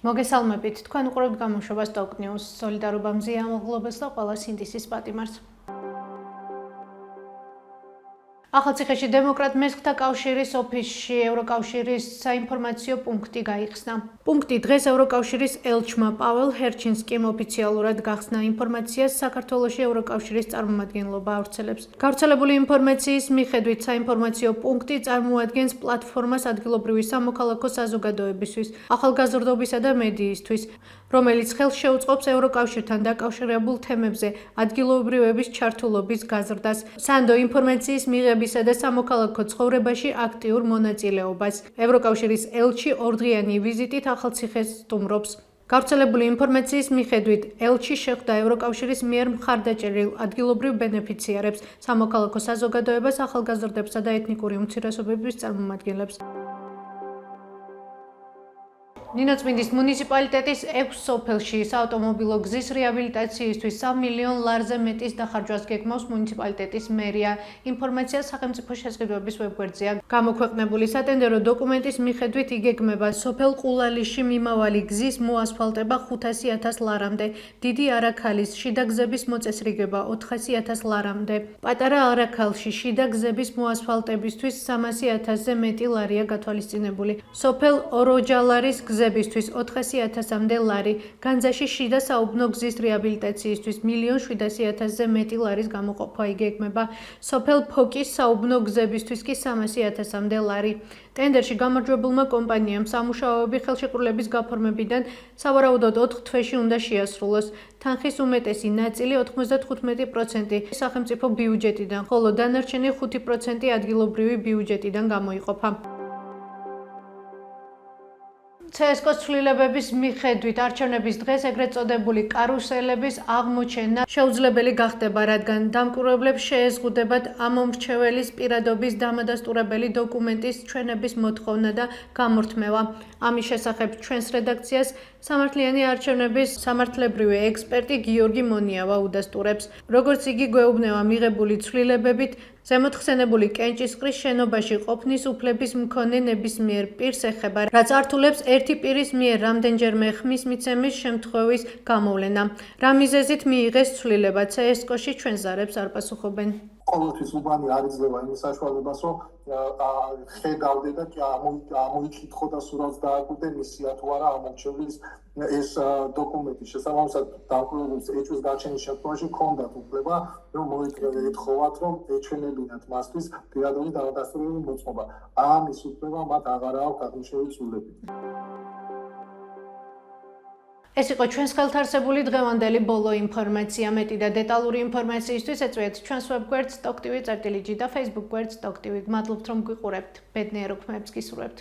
მოგესალმებით, თქვენ უყურებთ გამოშვებას Talk News, სოლიდარობა მზია ამაღლობელს და ყველა სინდისის პატიმარს. ახალციხეში დემოკრატ მესხთა კავშირის ოფისში ევროკავშირის საინფორმაციო პუნქტი გაიხსნა. პუნქტი დღეს ევროკავშირის ელჩმა პაվել ჰერჩინსკიმ ოფიციალურად გახსნა ინფორმაციას საქართველოში ევროკავშირის წარმომადგენლობა ავრცელებს. გავრცელებული ინფორმაციის მიხედვით საინფორმაციო პუნქტი წარმოადგენს პლატფორმას ადგილობრივი სამოქალაქო საზოგადოებისთვის, ახალგაზრდობისა და მედიისთვის, რომელიც ხელს შეუწყობს ევროკავშირთან დაკავშირებულ თემებზე ადგილობრივების ჩართულობის გაზრდას, სანდო ინფორმაციის მიღებისა და სამოქალაქო ცხოვრებაში აქტიურ მონაწილეობას. ევროკავშირის ელჩი ორდღიანი ვიზიტით ახალციხეს სტუმრობს. გავრცელებული ინფორმაციის მიხედვით, ელჩი შეხვდა ევროკავშირის მიერ მხარდაჭერილ ადგილობრივ ბენეფიციარებს, სამოქალაქო საზოგადოებას, ახალგაზრდებსა და ეთნიკური უმცირესობების წარმომადგენლებს. ნინოწმინდის მუნიციპალიტეტის 6 სოფელში საავტომობილო გზის რეაბილიტაციისთვის 3 მილიონ ლარზე მეტის დახარჯვას გეგმავს მუნიციპალიტეტის მერია. ინფორმაცია სახელმწიფო შესყიდვების ვებგვერდზეა გამოქვეყნებული. სატენდერო დოკუმენტის მიხედვით იგეგმება სოფელ ყულალიში მიმავალი გზის მოასფალტება 500,000 ლარამდე, დიდი არაქალის შიდა გზების მოწესრიგება 400,000 ლარამდე. პატარა არაქალში შიდა გზების მოასფალტებისთვის 300,000-ზე მეტი ლარია გათვალისწინებული. სოფელ ოროჯალარის გზებისთვის 400,000-მდე ლარი, განძაში შიდა საუბნო გზის რეაბილიტაციისთვის 1,700,000-ზე მეტი ლარის გამოყოფა იგეგმება. სოფელ ფოკის საუბნო გზებისთვის კი 300,000-მდე ლარი. ტენდერში გამარჯვებულმა კომპანიამ სამუშაოები ხელშეკრულების გაფორმებიდან სავარაუდოდ 4 თვეში უნდა შეასრულოს. თანხის უმეტესი ნაწილი 95% სახელმწიფო ბიუჯეტიდან, ხოლო დანარჩენი 5% ადგილობრივი ბიუჯეტიდან გამოიყოფა. CSKO-ს ცვლილებების მიხედვით არჩევნების დღეს ეგრეთ წოდებული კარუსელების აღმოჩენა შეუძლებელი გახდება, რადგან დამკვირვებლებს შეეზღუდებათ ამომრჩეველის პირადობის დამადასტურებელი დოკუმენტის ჩვენების მოთხოვნა და გამორთმევა. ამის შესახებ ჩვენს რედაქციას სამართლიანი არჩევნების სამართლებრივი ექსპერტი გიორგი მონიავა udasturებს. როგორც იგი გვეუბნება, მიღებული ცვლილებებით ზემოთხსენებული კენჭისყრის შენობაში ყოფნის უფლების მქონე ნებისმიერ პირს ეხება, რაც ართულებს ერთი პირის მიერ რამდენჯერმე ხმის მიცემის შემთხვევის გამოვლენა. რა მიზეზით მიიღეს ცვლილება, CSKO-ში ჩვენ ზარებს არ პასუხობენ. ყოველთვის უბანი არ იძლევა იმის საშუალებას, რომ ხედავდე და ამოიკითხო და სურათს დააკვირდე მისია თუ არა ამორჩევლის ეს დოკუმენტი. შესაბამისად, დამკვირვებლებს ეჭვის გაჩენის შემთხვევაში ჰქონდათ უფლება, რომ ეთხოვათ, რომ ეჩვენებინათ მასთვის პირადობის დამადასტურებელი მოწმობა. ამის უფლება მათ აღარ აქვს აღნიშნული ცვლილებით. ეს იყო ჩვენს ხელთარსებული დღევანდელი ბოლო ინფორმაცია. მეტი და დეტალური ინფორმაციისთვის ეწვიეთ ჩვენს ვებგვერდს TalkTV-gy და Facebook გვერდს TalkTV. მადლობთ რომ გვიყურებთ. ბედნიერ უქმეებს გისურვებთ.